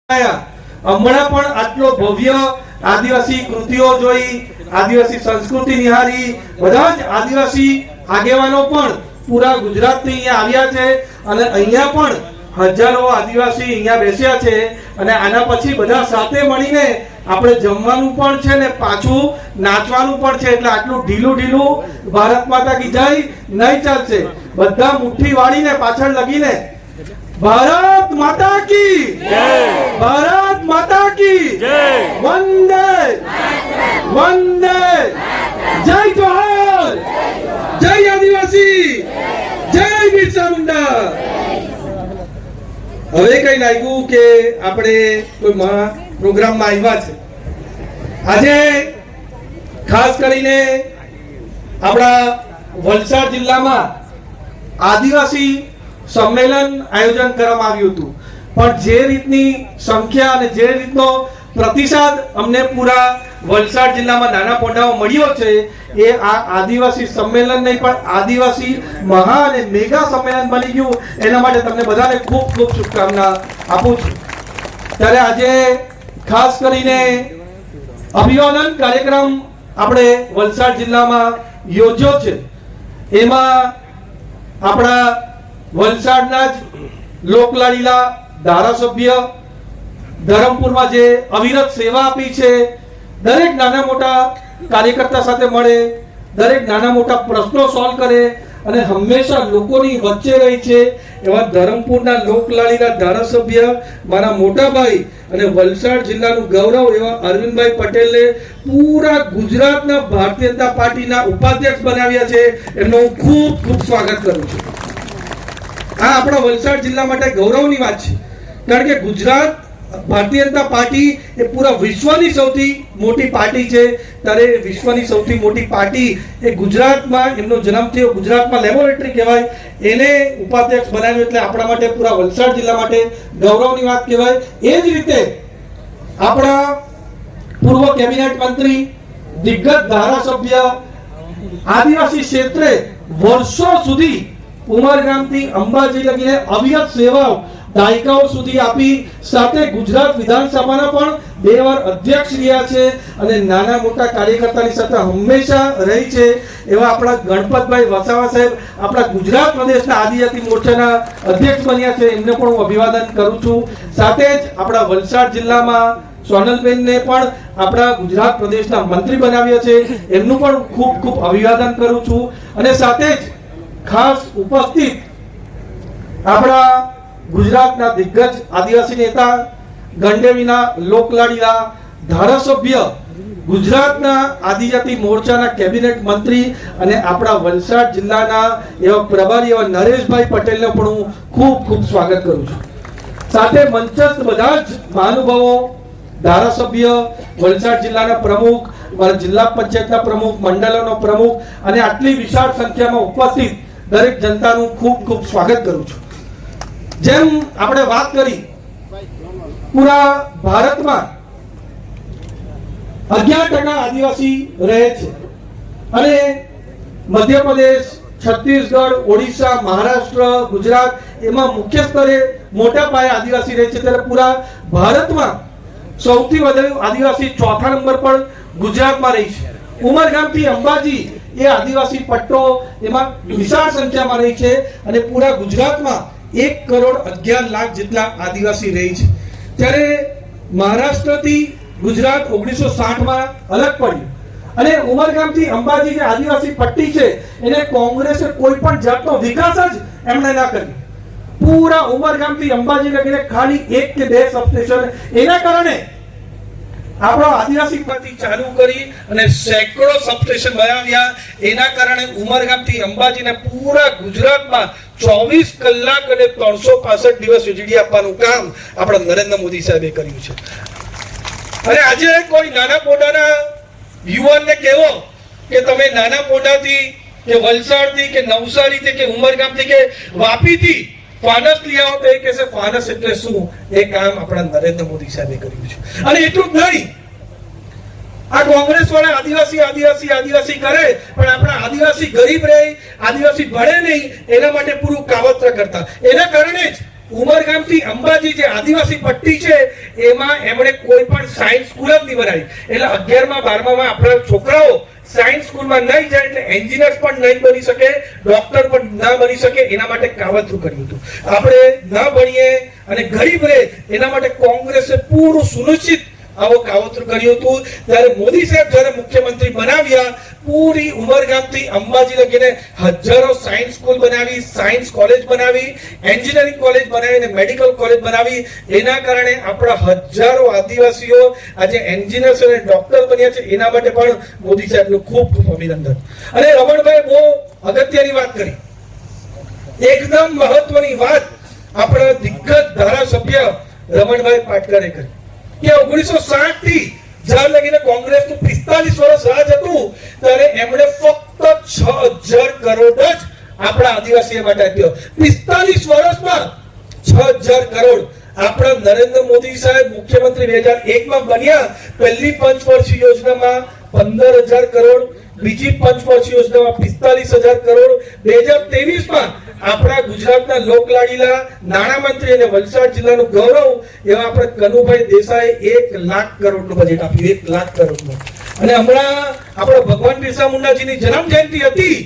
હમણાં પણ આટલો ભવ્ય આદિવાસી કૃતિઓ જોઈ, આદિવાસી સંસ્કૃતિ નિહાળી, બધા જ આદિવાસી આગેવાનો પણ પૂરા ગુજરાતથી અહીંયા આવ્યા છે અને અહીંયા પણ હજારો આદિવાસી અહીંયા બેસ્યા છે અને આના પછી બધા સાથે મળીને આપણે જમવાનું પણ છે ને પાછું નાચવાનું પણ છે. એટલે આટલું ઢીલું ઢીલું ભારત માતા કી જય નહીં ચાલશે. બધા મુઠ્ઠી વાળીને પાછળ લગીને भारत माता की जय, भारत माता की जय, वंदे वंदे जय जोहार, जय आदिवासी, जय बिरसा मुंडा. હવે કઈ લાગ્યું કે આપણે કોઈ પ્રોગ્રામમાં આવ્યા છે. આજે ખાસ કરીને આપણા વલસાડ જિલ્લામાં આદિવાસી સંમેલન આયોજન કરવામાં આવ્યું હતું, પણ જે રીતની સંખ્યા અને જે રીતનો પ્રતિસાદ અમને પૂરા વલસાડ જિલ્લામાં નાના પોંડામાં મળ્યો છે એ આ આદિવાસી સંમેલન નહીં પણ આદિવાસી મહા અને મેગા સંમેલન બની ગયું. એના માટે તમને બધાને ખૂબ ખૂબ શુભકામના આપું છું. ત્યારે આજે ખાસ કરીને અભિવાદન કાર્યક્રમ આપણે વલસાડ જિલ્લામાં યોજ્યો છે. એમાં આપણા વલસાડના જ લોકલાડીલા ધારાસભ્ય ધરમપુરમાં જે અવિરત સેવા આપી છે, દરેક નાના મોટા કાર્યકર્તા સાથે મળે, દરેક નાના મોટા પ્રશ્નો સોલ્વ કરે અને હંમેશા લોકોની વચ્ચે રહી છે એવા ધરમપુરના લોકલાડીલા ધારાસભ્ય મારા મોટા ભાઈ અને વલસાડ જિલ્લાનું ગૌરવ એવા અરવિંદભાઈ પટેલને પૂરા ગુજરાતના ભારતીય જનતા પાર્ટીના ઉપાધ્યક્ષ બનાવ્યા છે. એમનું હું ખૂબ ખૂબ સ્વાગત કરું છું. આ આપણા વલસાડ જિલ્લા માટે ગૌરવની વાત છે, કારણ કે ગુજરાત ભારતીય જનતા પાર્ટી એ પૂરા વિશ્વની સૌથી મોટી પાર્ટી છે. ત્યારે વિશ્વની સૌથી મોટી પાર્ટી એ ગુજરાતમાં એમનો જન્મ થયો, ગુજરાતમાં લેબોરેટરી કહેવાય, એને ઉપાધ્યક્ષ બનાવ્યું એટલે આપણા માટે પૂરા વલસાડ જિલ્લા માટે ગૌરવની વાત કહેવાય. એ જ રીતે આપણા પૂર્વ કેબિનેટ મંત્રી, દિગ્ગજ ધારાસભ્ય, આદિવાસી ક્ષેત્રે વર્ષો સુધી ઉમરગામથી અંબાજી લગીને અવિરત સેવાઓ દાયકાઓ સુધી આપી, સાથે ગુજરાત વિધાનસભાના પણ 2 વાર અધ્યક્ષ રહ્યા છે અને નાના મોટા કાર્યકર્તાની સાથે હંમેશા રહી છે એવા આપણા ગણપતભાઈ વસાવા સાહેબ આપણા ગુજરાત પ્રદેશના આદિજાતિ મોરચાના અધ્યક્ષ બન્યા છે. એમને પણ હું અભિવાદન કરું છું. સાથે જ આપણા વલસાડ જિલ્લામાં સોનલબેનને પણ આપણા ગુજરાત પ્રદેશના મંત્રી બનાવ્યા છે, એમનું પણ ખૂબ ખૂબ અભિવાદન કરું છું. અને સાથે જ ખાસ ઉપસ્થિત આપણા ગુજરાતના દિગ્ગજ આદિવાસી નેતા, ગંડેવીના લોકલાડીલા ધારાસભ્ય, ગુજરાતના આદિજાતિ મોરચાના કેબિનેટ મંત્રી અને આપણા વલસાડ જિલ્લાના એવા પ્રભારી એવા નરેશભાઈ પટેલને પણ હું ખૂબ ખૂબ સ્વાગત કરું છું. સાથે મંચસ્થ બધા જ મહાનુભાવો, ધારાસભ્ય, વલસાડ જિલ્લાના પ્રમુખ, મારા જિલ્લા પંચાયતના પ્રમુખ, મંડળોનો પ્રમુખ અને આટલી વિશાળ સંખ્યામાં ઉપસ્થિત દરેક જનતાનું ખૂબ ખૂબ સ્વાગત કરું છું. જેમ આપણે વાત કરી, પૂરા ભારતમાં 11% આદિવાસી રહે છે અને મધ્યપ્રદેશ, છત્તીસગઢ, ઓડિશા, મહારાષ્ટ્ર, ગુજરાત એમાં મુખ્ય સ્તરે મોટા પાયે આદિવાસી રહે છે. ત્યારે પૂરા ભારતમાં સૌથી વધુ આદિવાસી 4થા નંબર પર ગુજરાતમાં રહી છે. ઉમરગામથી અંબાજી એ આદિવાસી પટ્ટો એમાં વિશાળ સંખ્યામાં રહી છે અને પૂરા ગુજરાતમાં 1,11,00,000 જેટલા આદિવાસી રહી છે. ત્યારે મહારાષ્ટ્રથી ગુજરાત 1960માં અલગ પડ્યું અને ઉમરગામથી અંબાજી જે આદિવાસી પટ્ટી છે એને કોંગ્રેસે કોઈ પણ જાતનો વિકાસ જ એમણે ના કર્યો. પૂરા ઉમરગામથી અંબાજી લગીને ખાલી 1 કે 2 સબસ્ટેશન, એના કારણે આપણો આદિવાસી પરથી ચાલુ કરી અને સેંકડો સબસ્ટેશન બનાવ્યા. એના કારણે ઉમરગામથી અંબાજીને પૂરા ગુજરાતમાં 24 કલાક અને 365 દિવસ વીજળી આપવાનું કામ આપણા નરેન્દ્ર મોદી સાહેબે કર્યું છે. અને આજે કોઈ નાના પોડાના યુવાનને કહેવો કે તમે નાના પોડાથી કે વલસાડથી કે નવસારીથી કે ઉમરગામથી કે વાપીથી ફાનસ લઈ આવો તો એ કહેશે ફાનસ એટલે શું? એ કામ આપણા નરેન્દ્ર મોદી સાહેબે કર્યું છે. અને એટલું જ નહીં, આ કોંગ્રેસ વાળા આદિવાસી આદિવાસી આદિવાસી કરે પણ આપણા આદિવાસી ગરીબ રહે, આદિવાસી ભણે નહીં, એના માટે પૂરું કાવતરા કરતા. એના કારણે જ ઉમરગામથી અંબાજી જે આદિવાસી પટ્ટી છે એમાં એમણે કોઈ પણ સાયન્સ સ્કૂલ જ નહીં બનાવી. એટલે 11મા 12મામાં આપણા છોકરાઓ સાયન્સ સ્કૂલમાં નહીં જાય એટલે એન્જિનિયર પણ નહીં બની શકે, ડોક્ટર પણ ના બની શકે. એના માટે કાવતરું કર્યું હતું. આપણે ના ભણીએ અને ગરીબ રહે એના માટે કોંગ્રેસે પૂરું સુનિશ્ચિત આવો કાવતરું કર્યું હતું. ત્યારે મોદી સાહેબ જ્યારે મુખ્યમંત્રી બનાવ્યા, પૂરી ઉમરગામથી અંબાજી લગીને હજારો સાયન્સ સ્કૂલ બનાવી, સાયન્સ કોલેજ બનાવી, એન્જિનિયરિંગ કોલેજ બનાવી અને મેડિકલ કોલેજ બનાવી. એના કારણે આપણા હજારો આદિવાસીઓ આજે એન્જિનિયર્સ અને ડોક્ટર બન્યા છે. એના માટે પણ મોદી સાહેબનું ખૂબ ખૂબ અભિનંદન. અને રમણભાઈ બહુ અગત્યની વાત કરી, એકદમ મહત્વની વાત આપણા દિગ્ગજ ધારાસભ્ય રમણભાઈ પાટકરે કરી કે 1960 થી જ્યાં લગીને કોંગ્રેસનું 45 વર્ષ રાજ હતું ત્યારે એમણે ફક્ત 6000 કરોડ જ આપણા આદિવાસીઓ માટે આપ્યો. 45 વર્ષમાં 6000 કરોડ. આપણા નરેન્દ્ર મોદી સાહેબ મુખ્યમંત્રી 2001માં બન્યા, પહેલી પંચવર્ષીય યોજનામાં 15000 કરોડ, બીજી પંચવર્ષીય યોજનામાં 45000 કરોડ, 2023માં આપણા ગુજરાતના લોકલાડીલા નાણામંત્રી અને વલસાડ જિલ્લાનું ગૌરવ એવા આપણા કનુભાઈ દેસાઈ 1 લાખ કરોડનું બજેટ આપ્યું, 1 લાખ કરોડનું. અને હમણાં આપણા ભગવાન બિરસા મુંડાજીની જન્મ જયંતિ હતી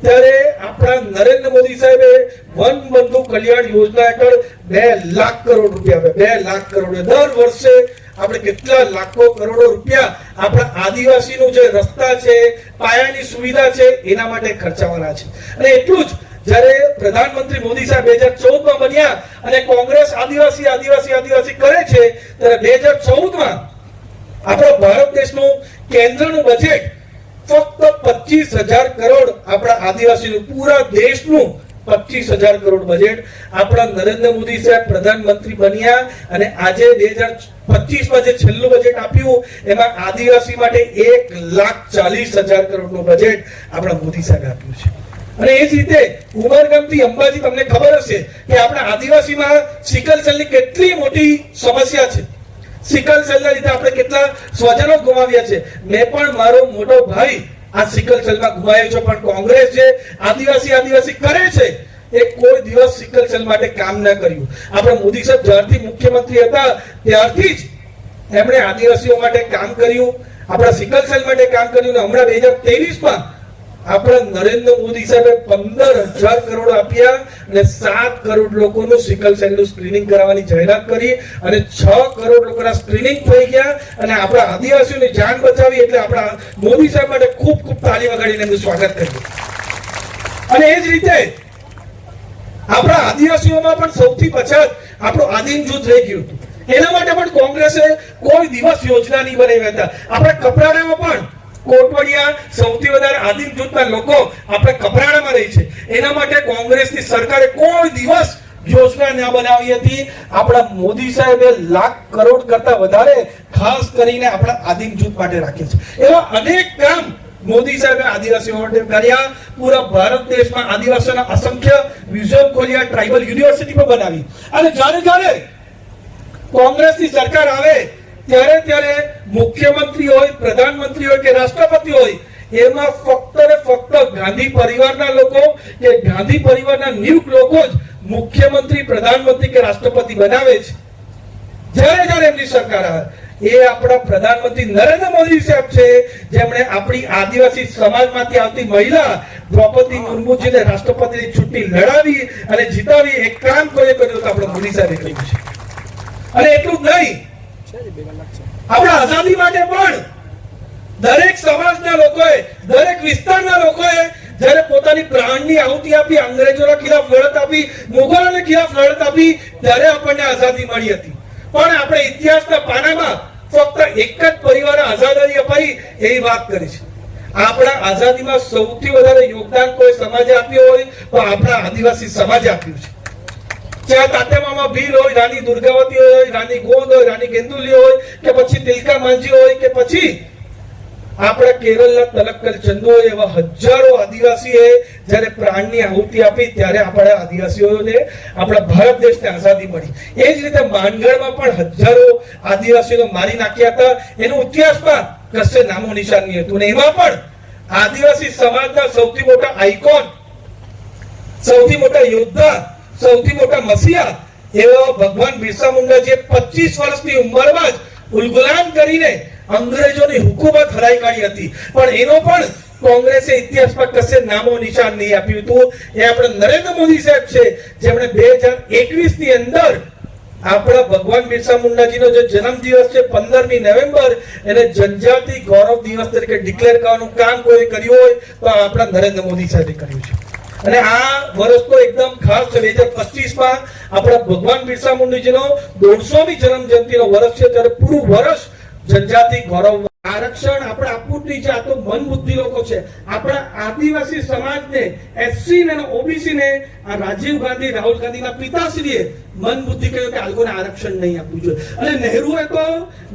ત્યારે આપણા નરેન્દ્ર મોદી સાહેબે વન બંધુ કલ્યાણ યોજના હેઠળ 2 લાખ કરોડ રૂપિયા આપ્યા. 2 લાખ કરોડ. દર વર્ષે આપણે કેટલા લાખો કરોડો રૂપિયા આપણા આદિવાસીનું જે રસ્તા છે, પાયાની સુવિધા છે એના માટે ખર્ચાવાના છે. અને એટલું જ જ્યારે પ્રધાનમંત્રી મોદી સાહેબ 2014માં બન્યા અને કોંગ્રેસ આદિવાસી આદિવાસી આદિવાસી કરે છે ત્યારે 2014માં આપણો ભારત દેશનું કેન્દ્રનું બજેટ ફક્ત 25000 કરોડ આપણા આદિવાસીનું, પૂરા દેશનું 25000 કરોડ બજેટ આપણા નરેન્દ્ર મોદી સાહેબ પ્રધાનમંત્રી બન્યા અને આજે 2025માં જે છેલ્લું બજેટ આપ્યું એમાં આદિવાસી માટે 1,40,000 કરોડનું બજેટ આપણા મોદી સાહેબ આપ્યું છે. અને એ જ રીતે ઉમરગામથી અંબાજી તમને ખબર હશે કે આપણા આદિવાસીમાં સિકલ સેલની કેટલી મોટી સમસ્યા છે. સિકલ સેલના લીધે આપણે કેટલા સ્વજનો ગુમાવ્યા છે. મેં પણ મારો મોટો ભાઈ આ સિકલ સેલમાં ગુમાવ્યો છે. પણ કોંગ્રેસ જે આદિવાસી કરે છે એ કોઈ દિવસ સિકલ સેલ માટે કામ ન કર્યું. આપણા મોદી સાહેબ જ્યારથી મુખ્યમંત્રી હતા ત્યારથી જ એમણે આદિવાસીઓ માટે કામ કર્યું, આપણા સિકલ સેલ માટે કામ કર્યું. અને હમણાં 2023માં આપણા નરેન્દ્ર મોદી સાહેબે 15000 કરોડ આપ્યા અને 7 કરોડ લોકોનું સિકલ સેલનું સ્ક્રીનિંગ કરાવવાની જાહેરાત કરી અને 6 કરોડ લોકોના સ્ક્રીનિંગ થઈ ગયા અને આપણા આદિવાસીઓની જાન બચાવી. એટલે આપણા મોદી સાહેબ માટે ખૂબ ખૂબ તાળી વગાડીને એમનું સ્વાગત કર્યું. અને એ જ રીતે આપણા આદિવાસીઓમાં પણ સૌથી પછાત આપણું આદિમ જૂથ રહી ગયું હતું. એના માટે પણ કોંગ્રેસે કોઈ દિવસ યોજના નહીં બનાવી હતા. આપણા કપરાડામાં પણ કોટવડિયા સૌથી વધારે આદિમ જૂથના લોકો આપણે કપરાડામાં રહી છે. એના માટે કોંગ્રેસની સરકારે કોઈ દિવસ યોજના ન બનાવી હતી. આપણા મોદી સાહેબે લાખ કરોડ કરતા વધારે ખાસ કરીને આપણા આદિમ જૂથ માટે રાખ્યા છે. એવા અનેક કામ મોદી સાહેબે આદિવાસીઓ માટે કર્યા. પૂરા ભારત દેશમાં આદિવાસીઓના અસંખ્ય મ્યુઝિયમ ખોલ્યા, ટ્રાઇબલ યુનિવર્સિટી પણ બનાવી. અને જ્યારે કોંગ્રેસની સરકાર આવે ત્યારે મુખ્યમંત્રી હોય, પ્રધાનમંત્રી હોય કે રાષ્ટ્રપતિ હોય એમાં ફક્ત ને ફક્ત ગાંધી પરિવારના લોકો કે ગાંધી પરિવારના નિયુક્ત લોકો જ મુખ્યમંત્રી, પ્રધાનમંત્રી કે રાષ્ટ્રપતિ બનાવે છે. જ્યારે એમની સરકાર આવે એ આપણા પ્રધાનમંત્રી નરેન્દ્ર મોદી સાહેબ છે જેમણે આપણી આદિવાસી સમાજમાંથી આવતી મહિલા દ્રૌપદી મુર્મુજીને રાષ્ટ્રપતિની ચૂંટણી લડાવી અને જીતાવી. એક કામ કોઈ કર્યું તો આપણે મોદી સાહેબે કર્યું છે. અને એટલું જ નહીં, આપણા આઝાદી માટે પણ દરેક સમાજના લોકોએ, દરેક વિસ્તારના લોકોએ જ્યારે પોતાની પ્રાણની આહુતિ આપી, અંગ્રેજોના ખિલાફ લડત આપી, મુગલોના ખિલાફ લડત આપી ત્યારે આપણને આઝાદી મળી હતી. પણ આપણે ઇતિહાસના પાનામાં ફક્ત એક જ પરિવારે આઝાદી અપાઈ એવી વાત કરી છે. આપણા આઝાદીમાં સૌથી વધારે યોગદાન કોઈ સમાજે આપ્યું હોય તો આપણા આદિવાસી સમાજે આપ્યું છે. ચાહે તાતેમામાં ભીલ હોય, રાની દુર્ગાવતી હોય, રાની ગોંદ હોય, રાની ગેંદુલી હોય કે પછી તિલકા માંજી હોય કે પછી આપણા કેરળના તલક્કલ ચંદુ હોય, એવા હજારો આદિવાસીએ જ્યારે પ્રાણની આહુતિ આપી ત્યારે આપણા આદિવાસીઓને આપણા ભારત દેશને આઝાદી મળી. એ જ રીતે માનગઢમાં પણ હજારો આદિવાસીઓ મારી નાખ્યા હતા. એનો ઇતિહાસમાં કશે નામો નિશાન નહીં હતું. ને એમાં પણ આદિવાસી સમાજના સૌથી મોટા આઇકોન, સૌથી મોટા યોદ્ધા, સૌથી મોટા મસીહા એવો ભગવાન બિરસા મુંડાજીએ 25 વર્ષની ઉંમરમાં જ ઉલગુલાન કરીને અંગ્રેજોની હુકુમત હરાઈ કાઢી હતી, પણ એનો પણ કોંગ્રેસે ઇતિહાસમાં કશે નામો નિશાન નહીં આપ્યું હતું. એ આપણે નરેન્દ્ર મોદી સાહેબ છે જેમણે 2021 ની અંદર આપણા ભગવાન બિરસા મુંડાજીનો જે જન્મદિવસ છે 15મી નવેમ્બર એને જનજાતિ ગૌરવ દિવસ તરીકે ડિક્લેર કરવાનું કામ કોઈ કર્યું હોય તો આપણા નરેન્દ્ર મોદી સાહેબે કર્યું છે. અને આ વર્ષ તો એકદમ ખાસ છે. 2025માં આપણા ભગવાન બિરસા મુંડાજીનો 150મી જન્મ જયંતિનો વર્ષ છે, ત્યારે પૂરું વર્ષ જનજાતિ ગૌરવ આરક્ષણ આપણે આપવું જ નહીં છે. આ તો મન બુદ્ધિ લોકો છે. આપણા આદિવાસી સમાજને, એસસી અને ઓબીસી ને આ રાજીવ ગાંધી, રાહુલ ગાંધીના પિતાશ્રીએ મન બુદ્ધિ કહ્યું કે આ લોકોને આરક્ષણ નહીં આપવું જોઈએ. અને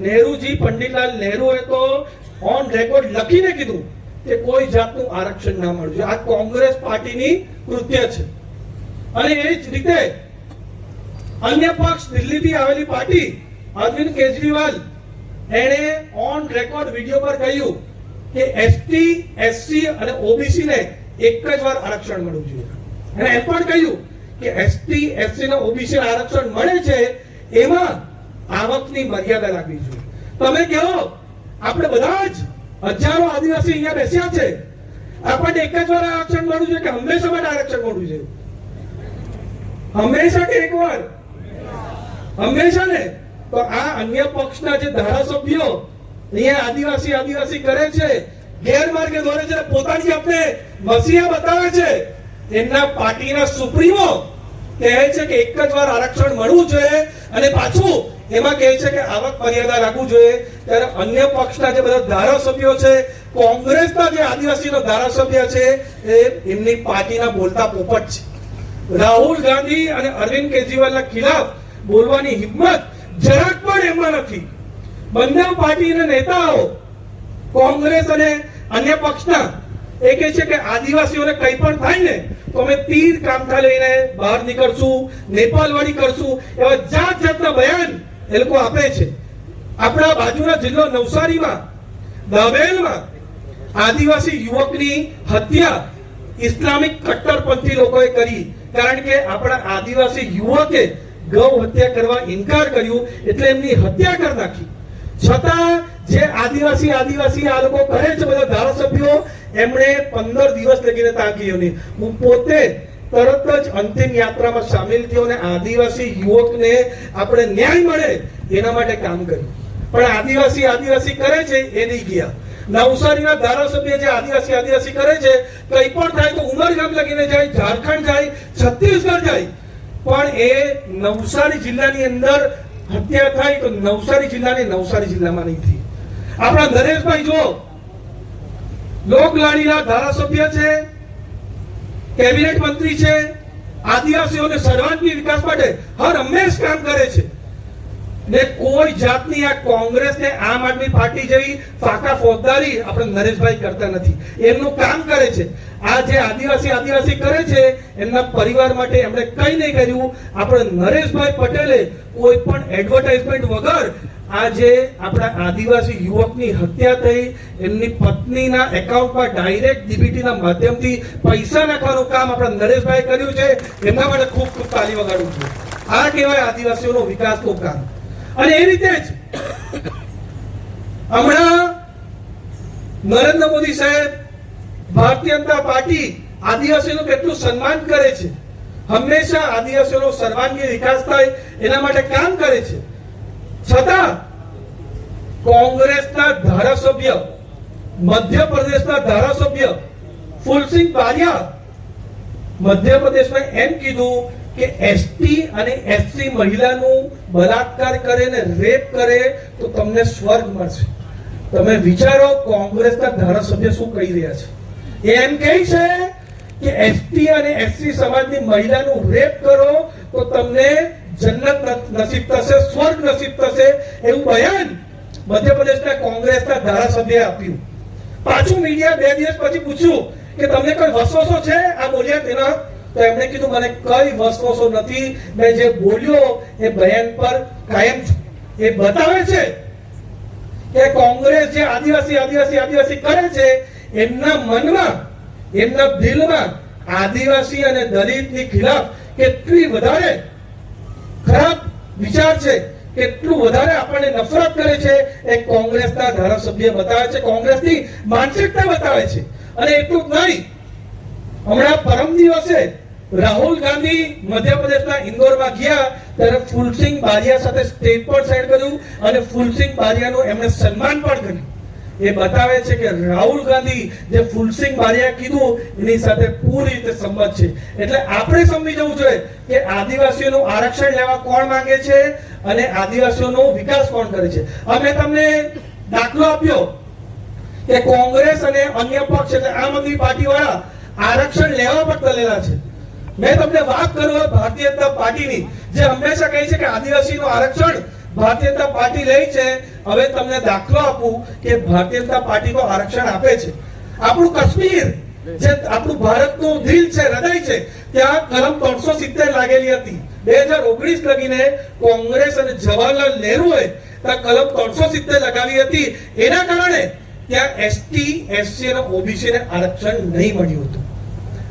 નહેરુજી પંડિતલાલ નહેરુએ તો ઓન રેકોર્ડ લખીને કીધું કે કોઈ જાતનું આરક્ષણ ના મળવું જોઈએ. આ કોંગ્રેસ પાર્ટીની કૃત્ય છે. અને એ જ રીતે અન્ય પક્ષ દિલ્હીથી આવેલી પાર્ટી અરવિંદ કેજરીવાલ એણે ઓન રેકોર્ડ વિડિયો પર કહ્યું કે એસટી, એસસી અને ઓબીસી ને એક જ વાર આરક્ષણ મળવું જોઈએ. અને એમ પણ કહ્યું કે એસટી, એસસી અને ઓબીસી આરક્ષણ મળે છે એમાં આવકની મર્યાદા રાખવી જોઈએ. તમે કહો આપણે બધા જ હજારો આદિવાસી અહીંયા બેસ્યા છે, આપણને એક જ વાર આરક્ષણ મળવું જોઈએ કે હંમેશા માટે આરક્ષણ મળવું જોઈએ? હંમેશા કે એકવાર? હંમેશા ને. તો આ અન્ય પક્ષના જે ધારાસભ્યો અહીંયા આદિવાસી કરે છે, ગેરમાર્ગે દોરે છે, પોતાની આપણે મસીહા બતાવે છે, એમના પાર્ટીના સુપ્રીમો કહે છે કે એક જ વાર આરક્ષણ મળવું જોઈએ અને પાછું એમાં કહે છે કે આવક મર્યાદા રાખવું જોઈએ. ત્યારે અન્ય પક્ષના જે બધા ધારાસભ્યો છે, કોંગ્રેસના જે આદિવાસીનો ધારાસભ્ય છે, એ એમની પાર્ટીના બોલતા પોપટ છે. રાહુલ ગાંધી અને અરવિંદ કેજરીવાલના ખિલાફ બોલવાની હિંમત જરાક પણ એમાં નથી. બંને પાર્ટીના નેતાઓ કોંગ્રેસ અને અન્ય પક્ષના એ કહે છે કે આદિવાસીઓને કંઈ પણ થાય ને તો અમે તીર કામઠા લઈને બહાર નીકળશું, નેપાળ વાળી કરશું, એવા જાત જાતના બયાન એ લોકો આપે છે. આપણા બાજુના જિલ્લો નવસારીમાં દાબેલમાં આદિવાસી યુવકની હત્યા ઇસ્લામિક કટ્ટરપંથી લોકોએ કરી, કારણ કે આપણા આદિવાસી યુવકે ગૌ હત્યા કરવા ઇનકાર કર્યું એટલે એમની હત્યા કરી નાખી. છતાં જે આદિવાસી આ લોકો કરે છે બધા ધારાસભ્યો, એમણે 15 દિવસ લગીને તાક્યો નહીં. હું પોતે તરત જ અંતિમ યાત્રામાં સામેલ થયો અને આદિવાસી યુવકને આપણે ન્યાય મળે એના માટે કામ કર્યું. પણ આદિવાસી કરે છે એ નહીં ગયા. નવસારીના ધારાસભ્ય જે આદિવાસી કરે છે, કંઈ પણ થાય તો ઉમરગામ લગીને જાય, ઝારખંડ જાય, છત્તીસગઢ જાય, પણ એ નવસારી જિલ્લાની અંદર હત્યા થાય તો નવસારી જિલ્લામાં નહીં થઈ. આપણા નરેશભાઈ જો લોકલાડીના ધારાસભ્ય છે, કેબિનેટ મંત્રી છે, આદિવાસીઓને સર્વાંગી વિકાસ માટે હર હંમેશ કામ કરે છે ને કોઈ જાતની આ કોંગ્રેસ ને આમ આદમી પાર્ટી જેવી ફાકા ફોજદારી આપણે નરેશભાઈ કરતા નથી. એમનું કામ કરે છે. આ જે આદિવાસી કરે છે એમના પરિવાર માટે એમણે કંઈ નહીં કર્યું. આપણે નરેશભાઈ પટેલે કોઈ પણ એડવર્ટાઇઝમેન્ટ વગર આજે આપણા આદિવાસી યુવકની હત્યા થઈ, એમની પત્નીના એકાઉન્ટમાં ડાયરેક્ટ ડીબીટીના માધ્યમથી પૈસા નાખવાનું કામ આપણા નરેશભાઈ કર્યું છે. એમના માટે ખૂબ ખૂબ તાળી વગાડવું જોઈએ. આ કહેવાય આદિવાસીઓનો વિકાસનું કામ. અને એ રીતે જ હમણાં નરેન્દ્ર મોદી સાહેબ, ભારતીય જનતા પાર્ટી આદિવાસીઓનું કેટલું સન્માન કરે છે, હંમેશા આદિવાસીઓનો સર્વાંગી વિકાસ થાય એના માટે કામ કરે છે. છતાં કોંગ્રેસના ધારાસભ્ય, મધ્યપ્રદેશના ધારાસભ્ય ફુલસિંહ બારિયા મધ્યપ્રદેશમાં એમ કીધું કે એસટી અને એસસી મહિલાનું બલાત્કાર કરે ને રેપ કરે તો તમને સ્વર્ગ મળશે. તમે વિચારો કોંગ્રેસના ધારાસભ્ય શું કહી રહ્યા છે. એમ કહે છે કે એસટી અને એસસી સમાજની મહિલાનું રેપ કરો તો તમને જન્નત નસીબ થશે, સ્વર્ગ નસીબ થશે, એવું બયાન મધ્યપ્રદેશના કોંગ્રેસના ધારાસભ્યએ આપ્યું. પાછું મીડિયા 2 દિવસ પછી પૂછ્યું કે તમને કોઈ વસવસો છે આ બોલ્યા તેના, તો એમણે કીધું મને કઈ વસવસો નથી, મેં જે બોલ્યો એ બયાન પર કાયમ છું. એ બતાવે છે કે કોંગ્રેસ જે આદિવાસી કરે છે એમના મનમાં, એમના દિલમાં આદિવાસી અને દલિતની ખિલાફ કેટલી વધારે ખરાબ વિચાર છે, કેટલું વધારે આપણને નફરત કરે છે એ કોંગ્રેસના ધારાસભ્ય બતાવે છે, કોંગ્રેસની માનસિકતા બતાવે છે. અને એટલું જ નહીં, હમણાં પરમ દિવસે રાહુલ ગાંધી મધ્યપ્રદેશના ઇન્દોરમાં ગયા ત્યારે ફૂલસિંહ બારિયા સાથે સ્ટેજ પર સાઈડ કર્યું અને ફૂલસિંહ બારિયાનું એમણે સન્માન પણ કર્યું. એ બતાવે છે કે રાહુલ ગાંધી જે ફૂલસિંહ બારિયા કીધું એની સાથે પૂરી રીતે સંમત છે. એટલે આપણે સમજી જવું જોઈએ કે આદિવાસીઓનું આરક્ષણ લેવા કોણ માંગે છે અને આદિવાસીઓનો વિકાસ કોણ કરે છે. અમે તમને દાખલો આપ્યો કે કોંગ્રેસ અને અન્ય પક્ષ એટલે આમ આદમી પાર્ટી વાળા આરક્ષણ લેવા પર ટલેલા છે. મેં તમને વાત કરું ભારતીય જનતા પાર્ટીની, જે હંમેશા કહે છે કે આદિવાસીનું આરક્ષણ ભારતીય જનતા પાર્ટી લે છે. હવે તમને દાખલો આપું કે ભારતીય જનતા પાર્ટી તો આરક્ષણ આપે છે. આપણું કાશ્મીર જે આપણું ભારતનું દિલ છે, હૃદય છે, ત્યાં કલમ 370 લાગેલી હતી. 2019 લગીને કોંગ્રેસ અને જવાહરલાલ નહેરુએ ત્યાં કલમ 370 લગાવી હતી. એના કારણે ત્યાં એસટી, એસસી અને ઓબીસી ને આરક્ષણ નહીં મળ્યું હતું.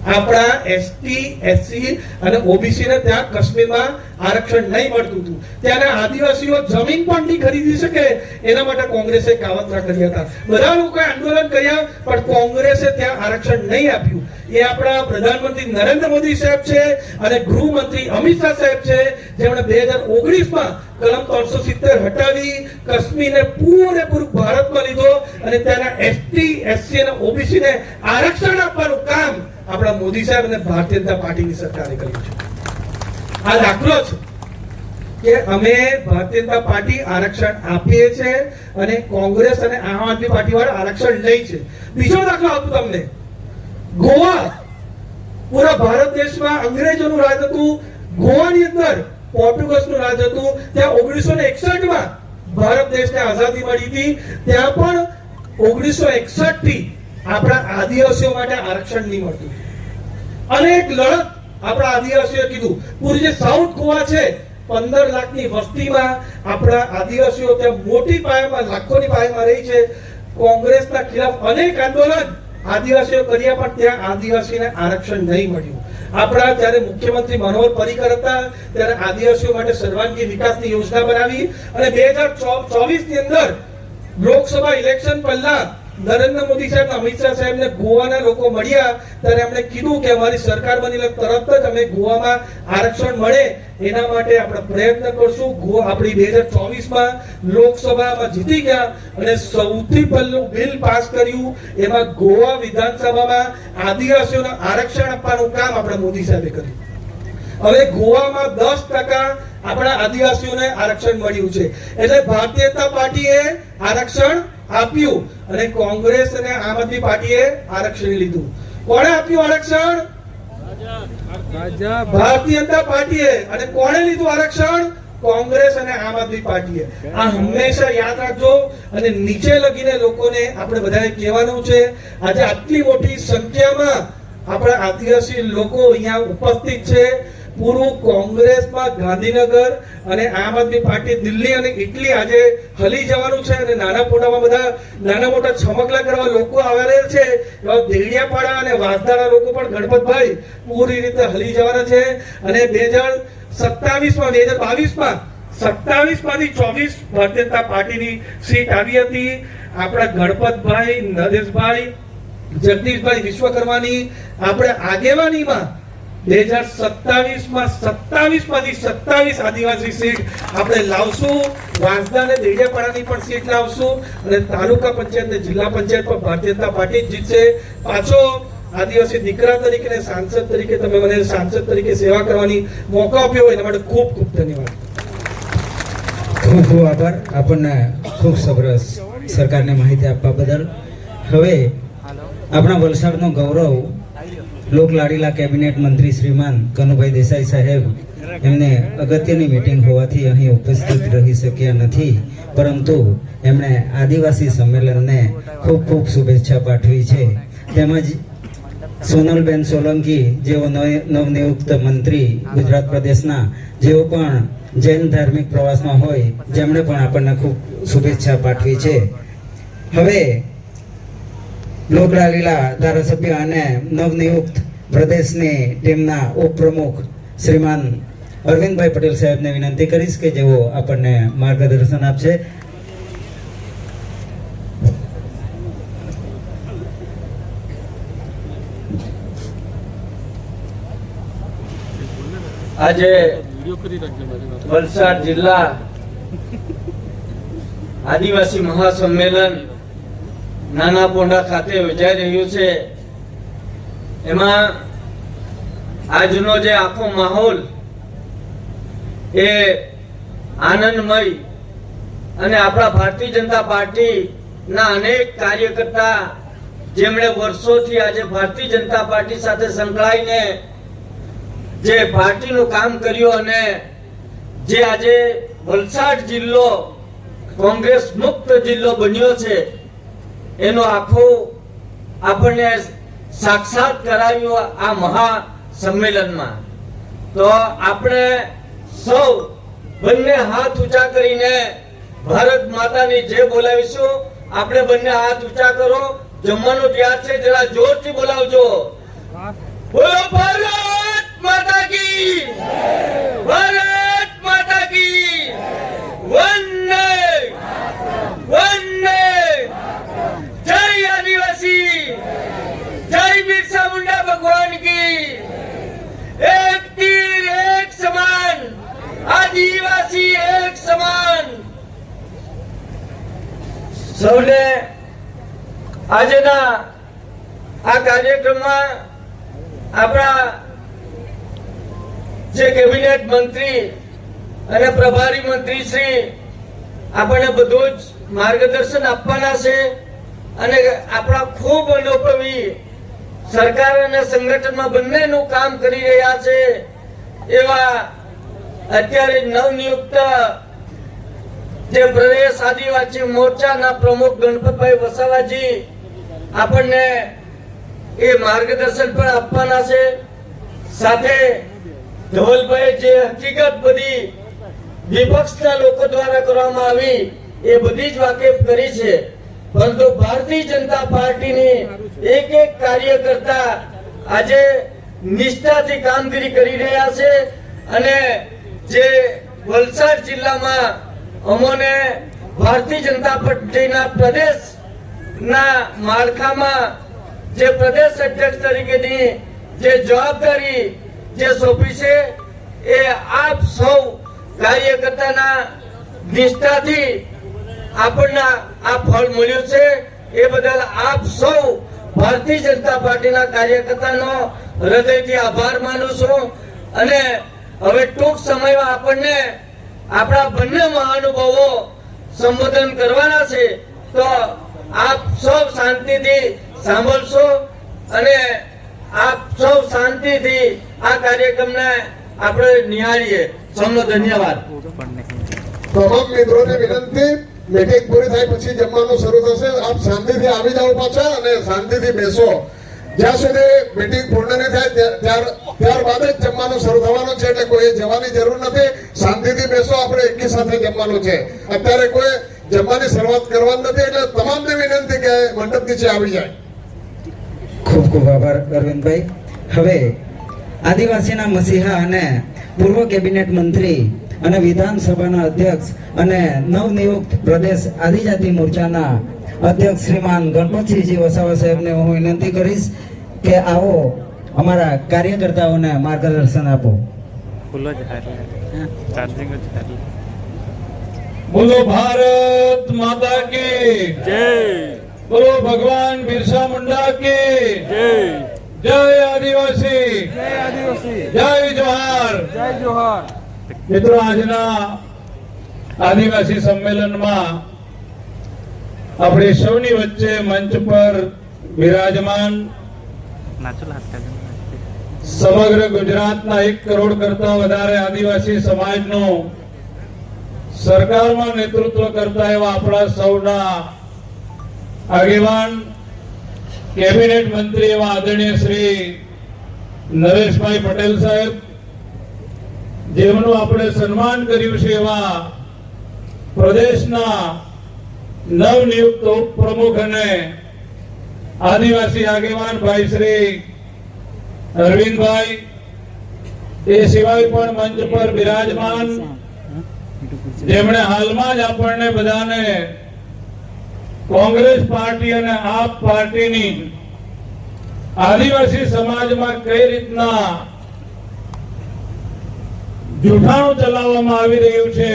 આપણા એસટી, એસસી અને ઓબીસી ને ત્યાં કાશ્મીરમાં આરક્ષણ નહીં મળતું હતું. ત્યાંના આદિવાસીઓ જમીન પણ નહીં ખરીદી શકે એના માટે કોંગ્રેસે કાવતરા કર્યા હતા. બધા લોકોએ આંદોલન કર્યા પણ કોંગ્રેસે ત્યાં આરક્ષણ નહીં આપ્યું. એ આપણા પ્રધાનમંત્રી નરેન્દ્ર મોદી સાહેબ છે અને ગૃહમંત્રી અમિત શાહ સાહેબ છે, જેમણે 2019માં કલમ 370 હટાવી કાશ્મીરને પૂરેપૂરું ભારતમાં લીધો અને ત્યાંના એસટી, એસસી અને ઓબીસી ને આરક્ષણ આપવાનું કામ આપણા મોદી સાહેબ અને ભારતીય જનતા પાર્ટીની સરકારે કર્યું છે. આ દાખલો છે કે અમે ભારતીય જનતા પાર્ટી આરક્ષણ આપીએ છીએ અને કોંગ્રેસ અને આમ આદમી પાર્ટી વાળા આરક્ષણ લે છે. બીજો દાખલો આપું તમને. ગોવા, પૂરા ભારત દેશમાં અંગ્રેજોનું રાજ હતું. ગોવાની અંદર પોર્ટુગીઝનું રાજ હતું. ત્યાં 1961માં ભારત દેશને આઝાદી મળી હતી. ત્યાં પણ 1961 થી આપણા આદિવાસીઓ માટે આરક્ષણ નહીં મળતું. અનેક લડત આપણા આદિવાસીઓએ કીધું. પૂરી જે સાઉથ ગોવા છે, 15 લાખની વસ્તીમાં આપણા આદિવાસીઓ ત્યાં મોટી પાયામાં, લાખોની પાયામાં રહી છે. કોંગ્રેસના ખિલાફ અનેક આંદોલન આદિવાસીઓ કર્યા પણ ત્યાં આદિવાસીને આરક્ષણ નહીં મળ્યું. આપણા ત્યારે મુખ્યમંત્રી મનોહર પર્રિકર હતા ત્યારે આદિવાસીઓ માટે સર્વાંગી વિકાસની યોજના બનાવી અને 2024 ની અંદર લોકસભા ઇલેક્શન પહેલા નરેન્દ્ર મોદી સાહેબ, અમિત શાહ સાહેબને ગોવાના લોકો મળ્યા ત્યારે એમણે કીધું કે અમારી સરકાર બની તરત જ અમે ગોવામાં આરક્ષણ મળે એના માટે આપણે પ્રયત્ન કરશું. આપણી 2024માં લોકસભામાં જીતી ગયા અને સૌથી પહેલું બિલ પાસ કર્યું. એમાં ગોવા વિધાનસભામાં આદિવાસીઓને આરક્ષણ આપવાનું કામ આપણા મોદી સાહેબે કર્યું. હવે ગોવામાં 10% આપણા આદિવાસીઓને આરક્ષણ મળ્યું છે. એટલે ભારતીય જનતા પાર્ટીએ આરક્ષણ આપ્યું અને કોંગ્રેસ અને આમ આદમી પાર્ટીએ આરક્ષણ લીધું. કોણે આપ્યું આરક્ષણ? ભારતીય જનતા પાર્ટીએ. અને કોણે લીધું આરક્ષણ? કોંગ્રેસ અને આમ આદમી પાર્ટીએ. આ હંમેશા યાદ રાખજો અને નીચે લગીને લોકોને આપણે બધાએ કહેવાનું છે, આજે આટલી મોટી સંખ્યામાં આપણા આદિવાસી લોકો અહીંયા ઉપસ્થિત છે. પૂરું કોંગ્રેસમાં ગાંધીનગર અને આમ આદમી પાર્ટી દિલ્હી અને ઇટલી આજે હલી જવાનું છે અને નાના મોટા છમકલા કરવા લોકો આવેલા છે. એવા દેડિયાપાડા અને વાસદાના લોકો પણ ગણપતભાઈ પૂરી રીતે હલી જવાના છે. અને 2022માં 27 માંથી 24 ભારતીય જનતા પાર્ટીની સીટ આવી હતી. આપણા ગણપતભાઈ, નરેશભાઈ, જગદીશભાઈ વિશ્વકર્માની આપણે આગેવાનીમાં 2027માં 27 માંથી 27 આદિવાસી સીટ આપણે લાવશું. વાંસદા અને દેડિયાપાડાની પણ સીટ લાવશું અને તાલુકા પંચાયત અને જિલ્લા પંચાયત પર ભારતીય જનતા પાર્ટી જીતશે. પાછો આદિવાસી દીકરા તરીકે અને સાંસદ તરીકે તમે મને સાંસદ તરીકે સેવા કરવાની મોકો આપ્યો એના માટે ખૂબ ખૂબ ધન્યવાદ. ખૂબ ખૂબ આભાર આપણને ખૂબ સરસ સરકારને માહિતી આપવા બદલ. હવે આપણા વલસાડનો ગૌરવ લોકલાડીલા કેબિનેટ મંત્રી શ્રીમાન કનુભાઈ દેસાઈ સાહેબ એમને અગત્યની મીટિંગ હોવાથી અહીં ઉપસ્થિત રહી શક્યા નથી, પરંતુ એમણે આદિવાસી સંમેલનને ખૂબ ખૂબ શુભેચ્છા પાઠવી છે. તેમજ સોનલબેન સોલંકી જેઓ નવનિયુક્ત મંત્રી ગુજરાત પ્રદેશના, જેઓ પણ જૈન ધાર્મિક પ્રવાસમાં હોય, જેમણે પણ આપણને ખૂબ શુભેચ્છા પાઠવી છે. હવે લોકલાડીલા ધારાસભ્ય અને નવનિયુક્ત પ્રદેશની ટીમના ઉપપ્રમુખ શ્રીમાન અરવિંદભાઈ પટેલ સાહેબને વિનંતી કરીશ કે જેઓ આપણને માર્ગદર્શન આપશે. આજે વલસાડ જિલ્લા આદિવાસી મહાસંમેલન નાના પોંડા ખાતે યોજાઈ રહ્યું છે. એમાં આજનો જે આખો માહોલ એ આનંદમય અને આપણા ભારતીય જનતા પાર્ટીના અનેક કાર્યકર્તા જેમણે વર્ષોથી આજે ભારતીય જનતા પાર્ટી સાથે સંકળાઈને જે પાર્ટીનું કામ કર્યું અને જે આજે વલસાડ જિલ્લો કોંગ્રેસ મુક્ત જિલ્લો બન્યો છે એનો આખો આપણને સાક્ષાત કરાવ્યું આ મહા સંમેલનમાં. તો આપણે સૌ બંને હાથ ઊંચા કરીને ભારત માતાની જય બોલાવીશું. આપણે બંને હાથ ઊંચા કરો. જમવાનું તૈયાર છે, જરા જોરથી બોલાવજો. બોલો ભારત માતા કી, ભારત માતા કી, વંદે વંદે. જય આદિવાસી, જય બિરસા મુંડા ભગવાન કી. એક તીર એક સમાન, આદિવાસી એક સમાન. સૌને આજના આ કાર્યક્રમમાં આપણા જે કેબિનેટ મંત્રી અને પ્રભારી મંત્રી શ્રી આપણને બધું જ માર્ગદર્શન આપવાના છે અને આપણા ખૂબ અનુભવી સરકાર અને સંગઠનમાં બંનેનું કામ કરી રહ્યા છે એવા અત્યારે નવનિયુક્ત જે પ્રદેશ આદિવાસી મોરચાના પ્રમુખ ગણપતભાઈ વસાવાજી આપણને એ માર્ગદર્શન પણ આપવાના છે. સાથે ધવલભાઈ જે હકીકત બધી વિપક્ષના લોકો દ્વારા કરવામાં આવી એ બધી જ વાકેફ કરી છે, પરંતુ ભારતીય જનતા પાર્ટીની એક એક કાર્યકર્તા આજે નિષ્ઠાથી કામગીરી કરી રહ્યા છે અને જે વલસાડ જિલ્લામાં અમોને ભારતીય જનતા પાર્ટીના પ્રદેશના માળખામાં જે પ્રદેશ અધ્યક્ષ તરીકેની જે જવાબદારી જે સોંપી છે એ આપ સૌ કાર્યકર્તાના નિષ્ઠાથી આપણને આ ફળ મળ્યું છે. એ બદલ આપ સૌ ભારતીય જનતા પાર્ટીના કાર્યકર્તાનો હૃદયથી આભાર માનું છું અને હવે ટૂંક સમયમાં આપણને આપણા બંને મહાનુભાવો સંબોધન કરવાના છે. તો આપ સૌ શાંતિથી સાંભળશો અને આપ સૌ શાંતિથી આ કાર્યક્રમને આપણે નિહાળીએ. સૌનો ધન્યવાદ. તમામ મિત્રોને વિનંતી, મીટિંગ પૂરી થાય પછી જમવાનું શરૂ થશે. આપ શાંતિથી આવી જાઓ પાછા અને શાંતિથી બેસો. જ્યાં સુધી મીટિંગ પૂર્ણ નહીં થાય ત્યારબાદ જ જમવાનું શરૂ થવાનું છે, એટલે કોઈ જવાની જરૂર નથી. શાંતિથી બેસો, આપણે એકી સાથે જમવાનું છે. અત્યારે કોઈ જમવાની શરૂઆત કરવાની નથી, એટલે તમામને વિનંતી કે મંડપ નીચે આવી જાય. ખૂબ ખૂબ આભાર અરવિંદભાઈ. હવે આદિવાસીના મસીહા અને પૂર્વ કેબિનેટ મંત્રી અને વિધાનસભાના અધ્યક્ષ અને નવનિયુક્ત પ્રદેશ આદિજાતિ મોરચાના અધ્યક્ષ શ્રીમાન ગણપતસિંહજી વસાવા સાહેબને હું વિનંતી કરીશ કે આવો અમારા કાર્યકર્તાઓને માર્ગદર્શન આપો. બોલો ભારત માતા કી જય, બોલો ભગવાન બિરસા મુંડા કી જય, જય આદિવાસી, જય જોહાર, જય જોહાર. મિત્રો, આજના આદિવાસી સંમેલનમાં આપણી સૌની વચ્ચે મંચ પર બિરાજમાન સમગ્ર ગુજરાતના 1 કરોડ કરતા વધારે આદિવાસી સમાજનું સરકારમાં નેતૃત્વ કરતા એવા આપણા સૌના આગેવાન કેબિનેટ મંત્રી એવા આદરણીય શ્રી નરેશભાઈ પટેલ સાહેબ, જેમનું આપણે સન્માન કર્યું છે એવા પ્રદેશના નવનિયુક્ત ઉપપ્રમુખ અને આદિવાસી આગેવાન ભાઈ શ્રી અરવિંદભાઈ, એ સિવાય પણ મંચ પર બિરાજમાન જેમણે હાલમાં જ આપણને બધાને કોંગ્રેસ પાર્ટી અને આપ પાર્ટીની આદિવાસી સમાજમાં કઈ રીતના જૂઠાણું ચલાવવામાં આવી રહ્યું છે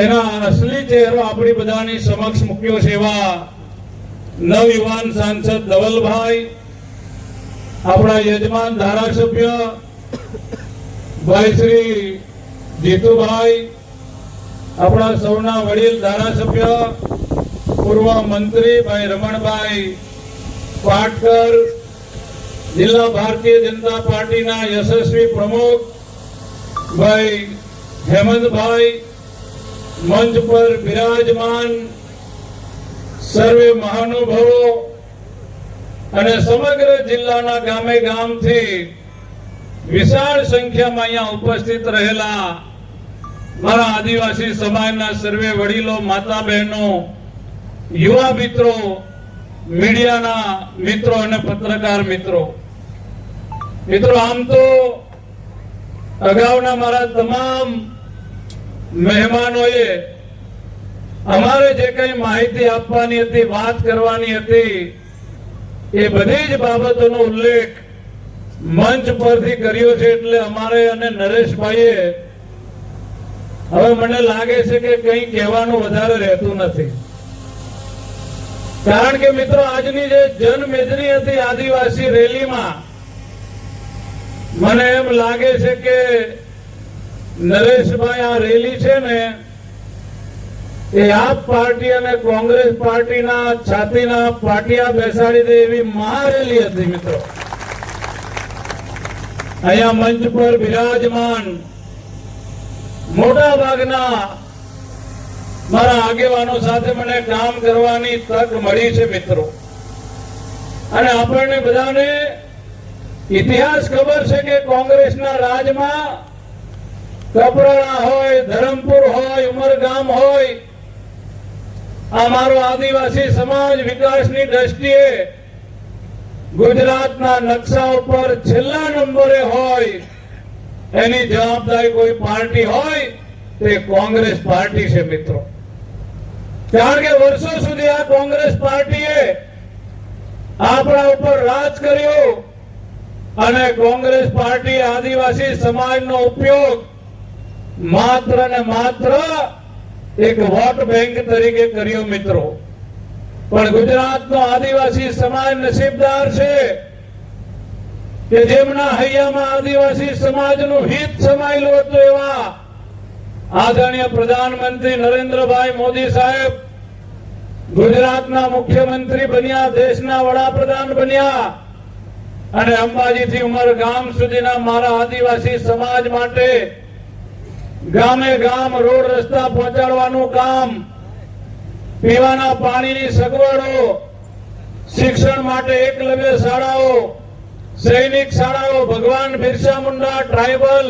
એના અસલી ચહેરો આપણી બધાની સમક્ષ મૂક્યો છે એવા નવયુવાન સાંસદ ધવલભાઈ, આપણા યજમાન ધારાસભ્ય ભાઈ શ્રી જીતુભાઈ, આપણા સૌના વડીલ ધારાસભ્ય પૂર્વ મંત્રી ભાઈ રમણભાઈ પાટકર, જિલ્લા ભારતીય જનતા પાર્ટીના યશસ્વી પ્રમુખ ભાઈ હેમંતભાઈ, મંચ પર બિરાજમાન સર્વે મહાનુભાવો અને સમગ્ર જિલ્લાના ગામે ગામથી વિશાળ સંખ્યામાં અહીંયા ઉપસ્થિત રહેલા મારા આદિવાસી સમાજના સર્વે વડીલો, માતા બહેનો, યુવા મિત્રો, મીડિયાના મિત્રો અને પત્રકાર મિત્રો, આમ તો અગાઉના મારા તમામ મહેમાનોએ અમારે જે કઈ માહિતી આપવાની હતી, વાત કરવાની હતી, એ બધી જ બાબતોનો ઉલ્લેખ મંચ પરથી કર્યો છે. એટલે અમારે અને નરેશભાઈએ હવે મને લાગે છે કે કંઈ કહેવાનું વધારે રહેતું નથી. કારણ કે મિત્રો, આજની જે જનમેદની હતી આદિવાસી રેલીમાં, મને એમ લાગે છે કે નરેશભાઈ આ રેલી છે ને એ આપ પાર્ટી અને કોંગ્રેસ પાર્ટીના છાતીના પાટિયા બેસાડી દે એવી મહારેલી હતી. મિત્રો, અહીંયા મંચ પર બિરાજમાન મોટા ભાગના મારા આગેવાનો સાથે મને કામ કરવાની તક મળી છે મિત્રો. અને આપણને બધાને ઇતિહાસ ખબર છે કે કોંગ્રેસના રાજમાં કપરાડા હોય, ધરમપુર હોય, ઉમરગામ હોય, આ મારો આદિવાસી સમાજ વિકાસની દ્રષ્ટિએ ગુજરાતના નકશા ઉપર છેલ્લા નંબરે હોય, એની જવાબદારી કોઈ પાર્ટી હોય તે કોંગ્રેસ પાર્ટી છે મિત્રો. કારણ કે વર્ષો સુધી આ કોંગ્રેસ પાર્ટીએ આપણા ઉપર રાજ કર્યું અને કોંગ્રેસ પાર્ટી આદિવાસી સમાજનો ઉપયોગ માત્ર ને માત્ર એક વોટ બેંક તરીકે કર્યો મિત્રો. પણ ગુજરાતનો આદિવાસી સમાજ નસીબદાર છે કે જેમના હૈયામાં આદિવાસી સમાજનું હિત સમાયેલું હતું એવા આદરણીય પ્રધાનમંત્રી નરેન્દ્રભાઈ મોદી સાહેબ ગુજરાતના મુખ્યમંત્રી બન્યા, દેશના વડાપ્રધાન બન્યા અને અંબાજીથી ઉમરગામ સુધીના મારા આદિવાસી સમાજ માટે ગામે ગામ રોડ રસ્તા પહોંચાડવાનું કામ, પીવાના પાણીની સગવડો, શિક્ષણ માટે એકલવ્ય શાળાઓ, સૈનિક શાળાઓ, ભગવાન બિરસા મુંડા ટ્રાઇબલ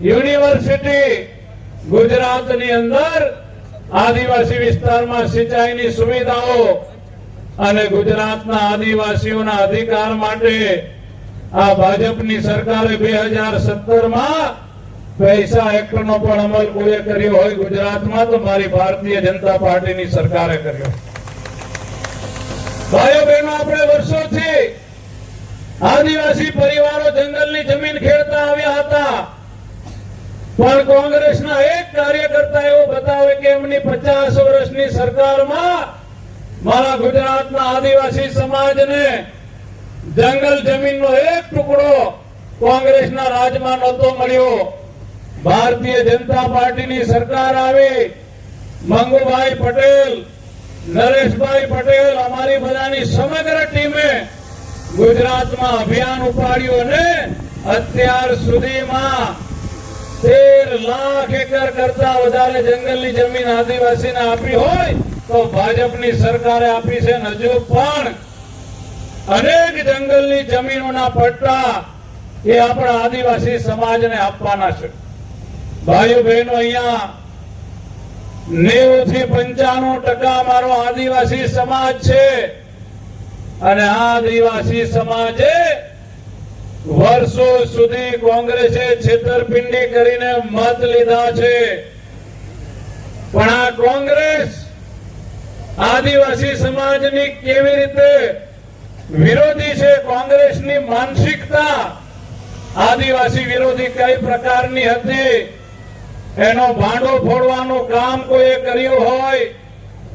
યુનિવર્સિટી, ગુજરાતની અંદર આદિવાસી વિસ્તારમાં સિંચાઈની સુવિધાઓ અને ગુજરાતના આદિવાસીઓના અધિકાર માટે આ ભાજપની સરકારે 2017માં પૈસા એક્ટનો પણ અમલ કોઈએ કર્યો હોય ગુજરાતમાં તો મારી ભારતીય જનતા પાર્ટીની સરકારે કર્યો. ભાઈઓ બહેનો, આપણે વર્ષોથી આદિવાસી પરિવારો જંગલની જમીન ખેડતા આવ્યા હતા, પણ કોંગ્રેસના એક કાર્યકર્તા એવો બતાવે કે એમની 50 વર્ષની સરકારમાં મારા ગુજરાતના આદિવાસી સમાજને જંગલ જમીનનો એક ટુકડો કોંગ્રેસના રાજમાં નહોતો મળ્યો. ભારતીય જનતા પાર્ટીની સરકાર આવી, મંગુભાઈ પટેલ, નરેશભાઈ પટેલ, અમારી બધાની સમગ્ર ટીમે ગુજરાતમાં અભિયાન ઉપાડ્યું અને અત્યાર સુધીમાં 13 લાખ એકર કરતા વધારે જંગલની જમીન આદિવાસીને આપી હોય તો ભાજપની સરકારે આપી છે. હજુ પણ અનેક જંગલની જમીનોના પટ્ટા એ આપણા આદિવાસી સમાજને આપવાના છે. ભાઈઓ બહેનો, અહીંયા 90 થી 95% મારો આદિવાસી સમાજ છે અને આ આદિવાસી સમાજે વર્ષો સુધી કોંગ્રેસે છેતરપિંડી કરીને મત લીધા છે, પણ આ કોંગ્રેસ આદિવાસી સમાજની કેવી રીતે વિરોધી છે, કોંગ્રેસની માનસિકતા આદિવાસી વિરોધી કઈ પ્રકારની હતી, એનો ભાંડો ફોડવાનું કામ કોઈએ કર્યું હોય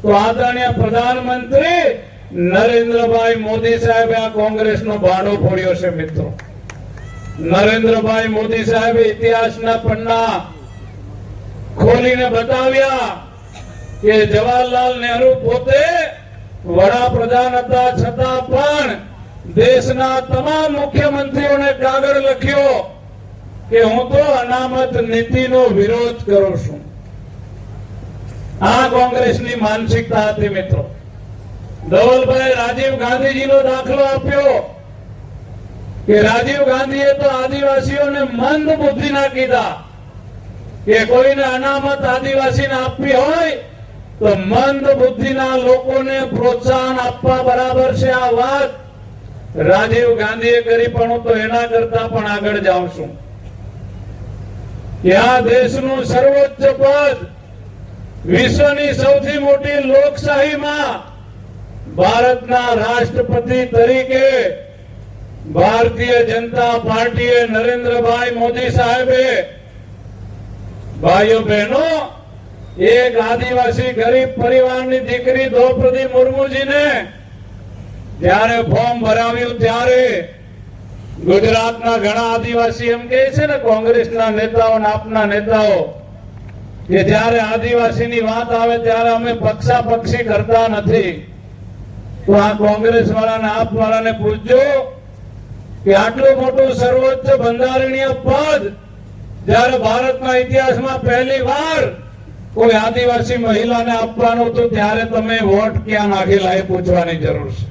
તો આદરણીય પ્રધાનમંત્રી નરેન્દ્રભાઈ મોદી સાહેબે આ કોંગ્રેસનો ભાંડો ફોડ્યો છે. મિત્રો, નરેન્દ્રભાઈ મોદી સાહેબે ઇતિહાસના પન્ના ખોલીને બતાવ્યા કે જવાહરલાલ નહેરુ પોતે વડાપ્રધાન હતા, છતાં પણ દેશના તમામ મુખ્યમંત્રીઓને કાગળ લખ્યો કે હું તો અનામત નીતિનો વિરોધ કરું છું. આ કોંગ્રેસની માનસિકતા હતી. મિત્રો, ધવલભાઈ રાજીવ ગાંધીજીનો દાખલો આપ્યો કે રાજીવ ગાંધીએ તો આદિવાસીઓને મંદ બુદ્ધિના કીધા કે કોઈને અનામત આદિવાસીને આપવી હોય તો મંદ બુદ્ધિના લોકોને પ્રોત્સાહન આપવા બરાબર છે. આ વાત રાજીવ ગાંધીએ કરી, પણ હું તો એના કરતા પણ આગળ જાઉં છું કે આ દેશનું સર્વોચ્ચ પદ, વિશ્વની સૌથી મોટી લોકશાહીમાં ભારતના રાષ્ટ્રપતિ તરીકે ભારતીય જનતા પાર્ટીએ નરેન્દ્રભાઈ મોદી સાહેબે, ભાઈઓ બહેનો, એક આદિવાસી ગરીબ પરિવારની દીકરી દ્રૌપદી મુર્મુજીને જ્યારે ફોર્મ ભરાવ્યું ત્યારે ગુજરાતના ઘણા આદિવાસી એમ કહે છે ને, કોંગ્રેસના નેતાઓ અને આપના નેતાઓ, કે જ્યારે આદિવાસીની વાત આવે ત્યારે અમે પક્ષાપક્ષી કરતા નથી. તો આ કોંગ્રેસ વાળાને, આપ વાળાને પૂછજો કે આટલું મોટું સર્વોચ્ચ બંધારણીય પદ જ્યારે ભારતના ઇતિહાસમાં પહેલી વાર કોઈ આદિવાસી મહિલાને આપવાનું હતું ત્યારે તમે વોટ ક્યાં નાખેલા એ પૂછવાની જરૂર છે.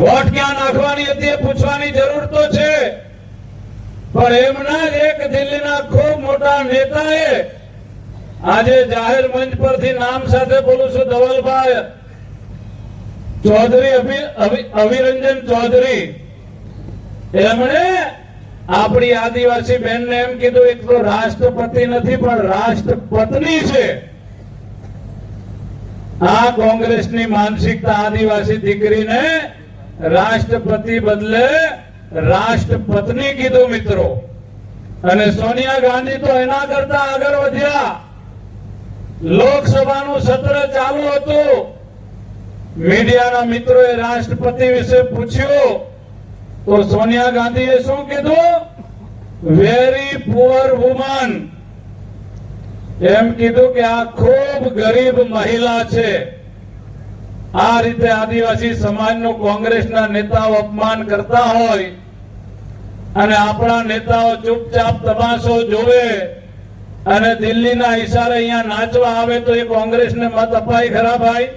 વોટ ક્યાં નાખવાની હતી એ પૂછવાની જરૂર તો છે. પણ એમના જ એક દિલ્હીના ખૂબ મોટા નેતાએ, આજે જાહેર મંચ પરથી નામ સાથે બોલું છું, ધવલભાઈ ચૌધરી, અભિરંજન ચૌધરી, એમણે આપણી આદિવાસી બહેનને એમ કીધું એક તો રાષ્ટ્રપતિ નથી પણ રાષ્ટ્રપત્ની છે. આ કોંગ્રેસની માનસિકતા આદિવાસી દીકરીને રાષ્ટ્રપતિ બદલે રાષ્ટ્રપત્ની કીધું. મિત્રો, અને સોનિયા ગાંધી તો એના કરતા આગળ વધ્યા. લોકસભાનું સત્ર ચાલુ હતું, મીડિયાના મિત્રોએ રાષ્ટ્રપતિ વિશે પૂછ્યું તો સોનિયા ગાંધીએ શું કીધું? Very poor woman. એમ કીધું કે આ ખૂબ ગરીબ મહિલા છે. આ રીતે આદિવાસી સમાજનું કોંગ્રેસના નેતાઓ અપમાન કરતા હોય અને આપણા નેતાઓ ચૂપચાપ તમાશો જોવે અને દિલ્હીના ઈશારે અહીંયા નાચવા આવે તો એ કોંગ્રેસને મત અપાય ખરા ભાઈ?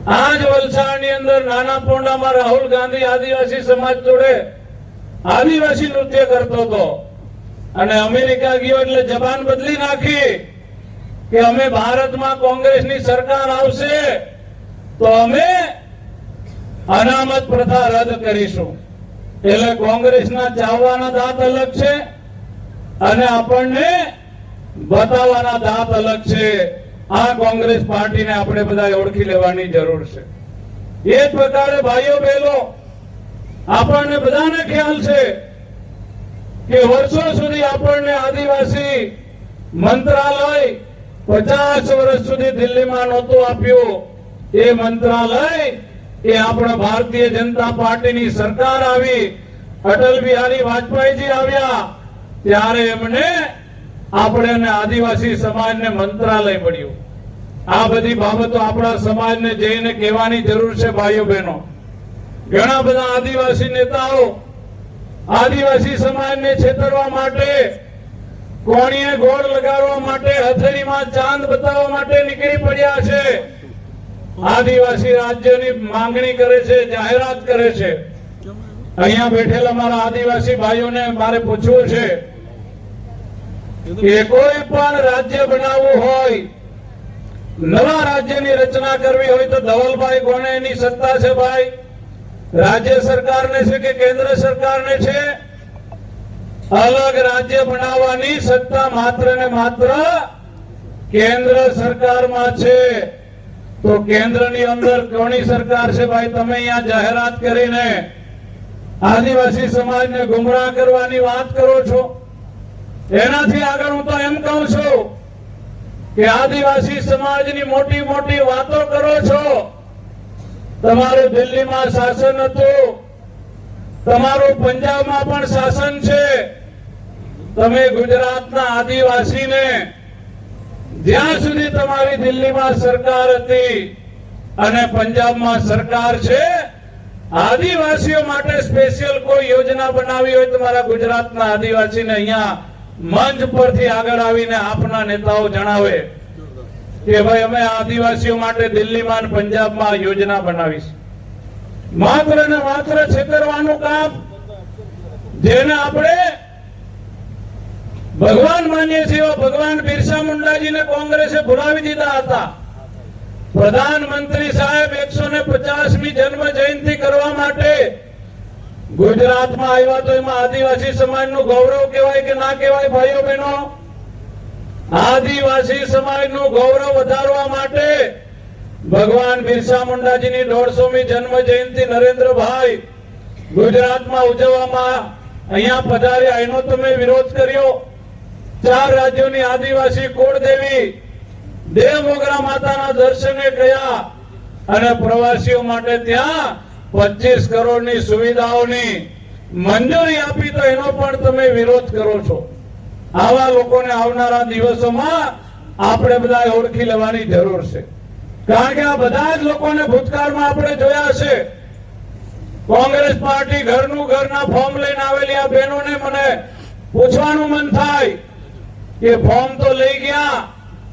આજ વલસાડની અંદર નાના પોંડામાં રાહુલ ગાંધી આદિવાસી સમાજ જોડે આદિવાસી નૃત્ય કરતો હતો અને અમેરિકા ગયો એટલે જબાન બદલી નાખી કે અમે ભારતમાં કોંગ્રેસની સરકાર આવશે તો અમે અનામત પ્રથા રદ કરીશું. એટલે કોંગ્રેસના ચાવવાના દાંત અલગ છે અને આપણને બતાવવાના દાંત અલગ છે. આ કોંગ્રેસ પાર્ટીને આપણે બધા ઓળખી લેવાની જરૂર છે. એ જ પ્રકારે ભાઈઓ બહેનો, આપણને બધાને ખ્યાલ છે કે વર્ષો સુધી આપણને આદિવાસી મંત્રાલય 50 વર્ષ સુધી દિલ્હીમાં નહોતું આપ્યું. એ મંત્રાલય એ આપણા ભારતીય જનતા પાર્ટીની સરકાર આવી, અટલ બિહારી વાજપેયીજી આવ્યા ત્યારે એમને આપણે આદિવાસી સમાજને મંત્રાલય મળ્યું. આ બધી બાબતો આપણા સમાજને જઈને કહેવાની જરૂર છે. ભાઈઓ બહેનો, ઘણા બધા આદિવાસી નેતાઓ આદિવાસી સમાજને છેતરવા માટે, કોણીએ ગોળ લગાડવા માટે, હથેળીમાં ચાંદ બતાવવા માટે નીકળી પડ્યા છે. આદિવાસી રાજ્યની માંગણી કરે છે, જાહેરાત કરે છે. અહીંયા બેઠેલા મારા આદિવાસી ભાઈઓને મારે પૂછવું છે કે કોઈ પણ રાજ્ય બનાવવું હોય, નવા રાજ્યની રચના કરવી હોય તો ધવલભાઈ કોને એની સત્તા છે ભાઈ? રાજ્ય સરકારને છે કે કેન્દ્ર સરકારને છે, અલગ રાજ્ય બનાવવાની સત્તા માત્ર ને માત્ર કેન્દ્ર સરકારમાં છે. તો કેન્દ્રની અંદર કોની સરકાર છે ભાઈ? તમે અહીંયા જાહેરાત કરીને આદિવાસી સમાજને ગુમરાહ કરવાની વાત કરો છો. એનાથી આગળ હું તો એમ કહું છું કે આદિવાસી સમાજની મોટી મોટી વાતો કરો છો. તમારું દિલ્હીમાં શાસન હતું, તમારું પંજાબમાં પણ શાસન છે. તમે ગુજરાતના આદિવાસીને જ્યાં સુધી તમારી દિલ્હીમાં સરકાર હતી અને પંજાબમાં સરકાર છે, આદિવાસીઓ માટે સ્પેશિયલ કોઈ યોજના બનાવી હોય તમારા ગુજરાતના આદિવાસીને અહીંયા મંચ પરથી આગળ આવીને આપના નેતાઓ જણાવે કે ભાઈ અમે આદિવાસીઓ માટે દિલ્હીમાં અને પંજાબમાં યોજના બનાવીશ. માત્ર ને માત્ર છેતરવાનું કામ, જેને આપણે ભગવાન માનીએ છીએ એવા ભગવાન બિરસા મુંડાજીને કોંગ્રેસે ભૂલાવી દીધા હતા. પ્રધાનમંત્રી સાહેબ 150મી જન્મ જયંતિ કરવા માટે ગુજરાતમાં આવ્યા તો એમાં આદિવાસી સમાજનું ગૌરવ કહેવાય કે ના કહેવાય? ભાઈઓ બહેનો, આદિવાસી સમાજનું ગૌરવ વધારવા માટે ભગવાન બિરસા મુંડાજીની 150મી જન્મ જયંતિ નરેન્દ્રભાઈ ગુજરાતમાં ઉજવવામાં અહીંયા પધાર્યા. એનો તમે વિરોધ કર્યો. 4 રાજ્યોની આદિવાસી કુળદેવી દેવમોગરા માતાના દર્શને ગયા અને પ્રવાસીઓ માટે ત્યાં 25 કરોડની સુવિધાઓની મંજૂરી આપી, તો એનો પણ તમે વિરોધ કરો છો. આવા લોકોને આવનારા દિવસોમાં આપણે બધા ઓળખી લેવાની જરૂર છે. કારણ કે આ બધા જ લોકોને ભૂતકાળમાં આપણે જોયા છે. કોંગ્રેસ પાર્ટી ઘરનું ઘરના ફોર્મ લઈને આવેલી આ બહેનોને મને પૂછવાનું મન થાય કે ફોર્મ તો લઈ ગયા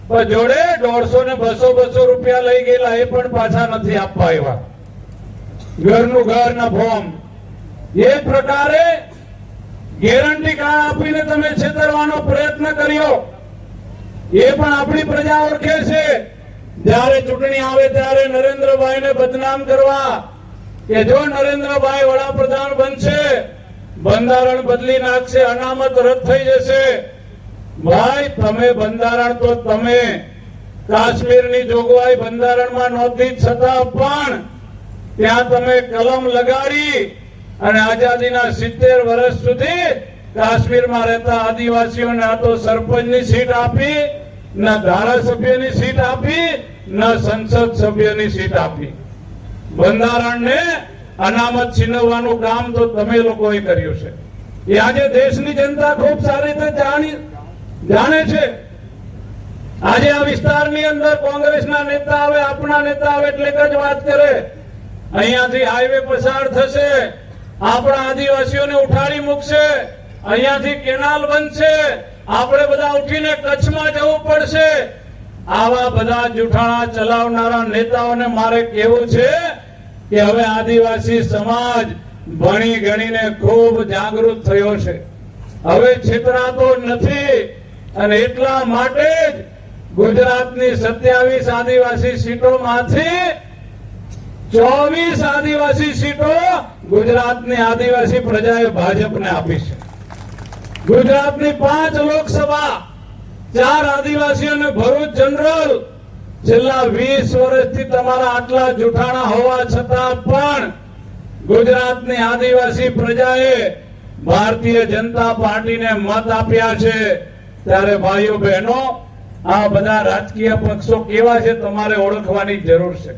પણ જોડે 150 ને 200 રૂપિયા લઈ ગયેલા એ પણ પાછા નથી આપવા આવ્યા. ઘરનું ઘરના ફોર્મ એ પ્રકારે ગેરંટી કાર્ડ આપીને તમે છેતરવાનો પ્રયત્ન કર્યો. એ પણ આપણી પ્રજા ઓળખે છે. જ્યારે ચૂંટણી આવે ત્યારે નરેન્દ્રભાઈને બદનામ કરવા કે જો નરેન્દ્રભાઈ વડાપ્રધાન બનશે, બંધારણ બદલી નાખશે, અનામત રદ થઈ જશે. ભાઈ, તમે બંધારણ તો તમે કાશ્મીરની જોગવાઈ બંધારણમાં નહોતી, છતાં પણ ત્યાં તમે કલમ લગાડી અને આઝાદીના 70 વર્ષ સુધી કાશ્મીરમાં રહેતા આદિવાસીઓને આ તો સરપંચની સીટ આપી, ના ધારાસભ્યની સીટ આપી, ના સંસદ સભ્યની સીટ આપી. બંધારણને અનામત છીનવવાનું કામ તો તમે લોકોએ કર્યું છે. એ આજે દેશની જનતા ખૂબ સારી રીતે જાણે છે. આજે આ વિસ્તારની અંદર કોંગ્રેસના નેતા આવે, આપણા નેતા આવે એટલે એક જ વાત કરે, અહીંયાથી હાઈવે પસાર થશે, આપણા આદિવાસીઓને ઉઠાડી મૂકશે, અહીંયાથી કેનાલ બનશે, આપણે બધા ઉઠીને કચ્છમાં જવું પડશે. આવા બધા જૂઠાણા ચલાવનારા નેતાઓને મારે કહેવું છે કે હવે આદિવાસી સમાજ ભણી ગણીને ખૂબ જાગૃત થયો છે. હવે છેતરાતો નથી અને એટલા માટે જ ગુજરાતની 27 આદિવાસી સીટોમાંથી 24 આદિવાસી સીટો ગુજરાતની આદિવાસી પ્રજાએ ભાજપને આપી છે. ગુજરાતની 5 લોકસભા 4 આદિવાસી અને ભરૂચ જનરલ છેલ્લા 20 વર્ષથી તમારા આટલા જૂઠાણા હોવા છતાં પણ ગુજરાતની આદિવાસી પ્રજાએ ભારતીય જનતા પાર્ટીને મત આપ્યા છે. ત્યારે ભાઈઓ બહેનો, આ બધા રાજકીય પક્ષો કેવા છે તમારે ઓળખવાની જરૂર છે.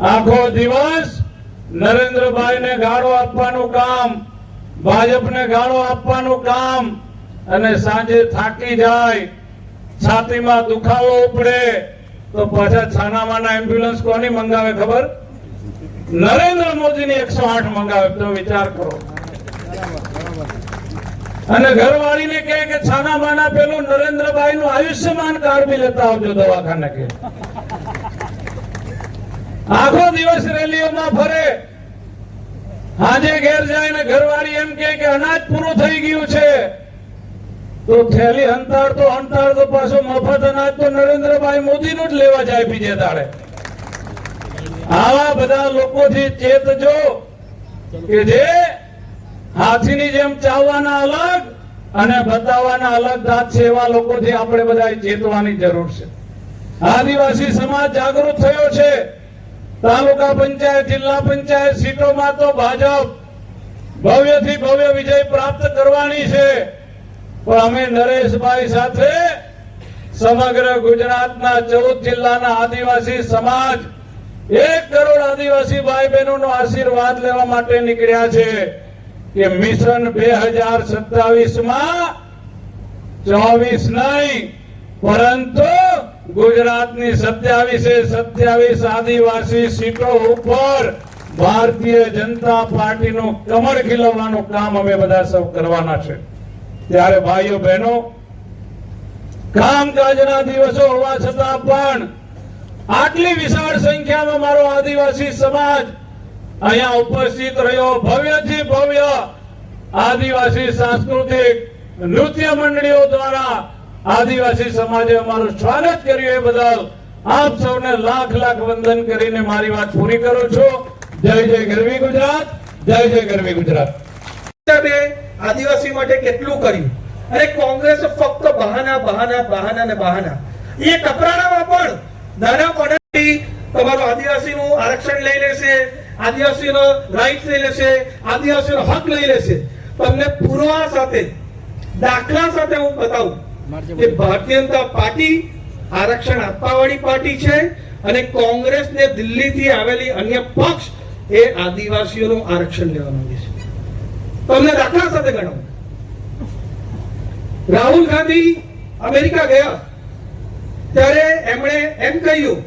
આખો દિવસ નરેન્દ્રભાઈને ગાળો આપવાનું કામ, ભાજપને ગાળો આપવાનું કામ, અને સાંજે થાકી જાય, છાતીમાં દુખાવો ઉપડે તો પાછા છાનામાના એમ્બ્યુલન્સ કોની મંગાવે ખબર? નરેન્દ્ર મોદીની 108 મંગાવે. તો વિચાર કરો. અને ઘરવાળીને કહે કે છાનામાના પેલું નરેન્દ્રભાઈ નું આયુષ્યમાન કાર્ડ બી લેતા આવજો દવાખાને કે. આખો દિવસ રેલીઓમાં ફરે, આજે ઘેર જાય ને ઘરવાળી એમ કે અનાજ પૂરું થઈ ગયું છે, તો થેલી હંતાડતો પાછો મફત અનાજ તો નરેન્દ્રભાઈ મોદીનું જ લેવા જાય બીજે દાડે. આવા બધા લોકોથી ચેતજો. કે જે હાથીની જેમ ચાવવાના અલગ અને બતાવવાના અલગ દાંત છે, એવા લોકોથી આપણે બધા ચેતવાની જરૂર છે. આદિવાસી સમાજ જાગૃત થયો છે. તાલુકા પંચાયત, જિલ્લા પંચાયત સીટોમાં તો ભાજપ ભવ્યથી ભવ્ય વિજય પ્રાપ્ત કરવાની છે. પણ અમે નરેશભાઈ સાથે સમગ્ર ગુજરાતના 14 જિલ્લાના આદિવાસી સમાજ 1 કરોડ આદિવાસી ભાઈ બહેનોનો આશીર્વાદ લેવા માટે નીકળ્યા છે કે મિશન 2027 માં 24 નહીં પરંતુ ગુજરાતની 27 આદિવાસી સીટો ઉપર ભારતીય જનતા પાર્ટીનું કમળ ખીલવવાનું કામ અમે બધા સૌ કરવાના છે. ત્યારે ભાઈઓ બહેનો, કામકાજના દિવસો હોવા છતાં પણ આટલી વિશાળ સંખ્યામાં મારો આદિવાસી સમાજ અહીંયા ઉપસ્થિત રહ્યો. ભવ્યથી ભવ્ય આદિવાસી સાંસ્કૃતિક નૃત્ય મંડળીઓ દ્વારા આદિવાસી સમાજે અમારું સ્વાગત કર્યું. એ બદલ આપ સૌને લાખ લાખ વંદન કરીને મારી વાત પૂરી કરું છું. જય જય ગરવી ગુજરાત, જય જય ગરવી ગુજરાત. આદિવાસી માટે કેટલું કર્યું, અને કોંગ્રેસ ફક્ત બહાના બહાના બહાના ને બહાના. એ કપરાણામાં પણ નાના મોટાથી તમારું આદિવાસીનું આરક્ષણ લઈ લેશે, આદિવાસીનો રાઈટ લઈ લેશે, આદિવાસીનો હક લઈ લેશે. તમને પુરાવા સાથે, દાખલા સાથે હું બતાવું કે ભારતીય જનતા પાર્ટી આરક્ષણ આપવા વાળી પાર્ટી છે, અને કોંગ્રેસ ને દિલ્હીથી આવેલી અન્ય પક્ષ એ આદિવાસીઓનું આરક્ષણ લેવા માંગે છે. તમને દાખલા સાથે ગણાવું. રાહુલ ગાંધી અમેરિકા ગયા ત્યારે એમણે એમ કહ્યું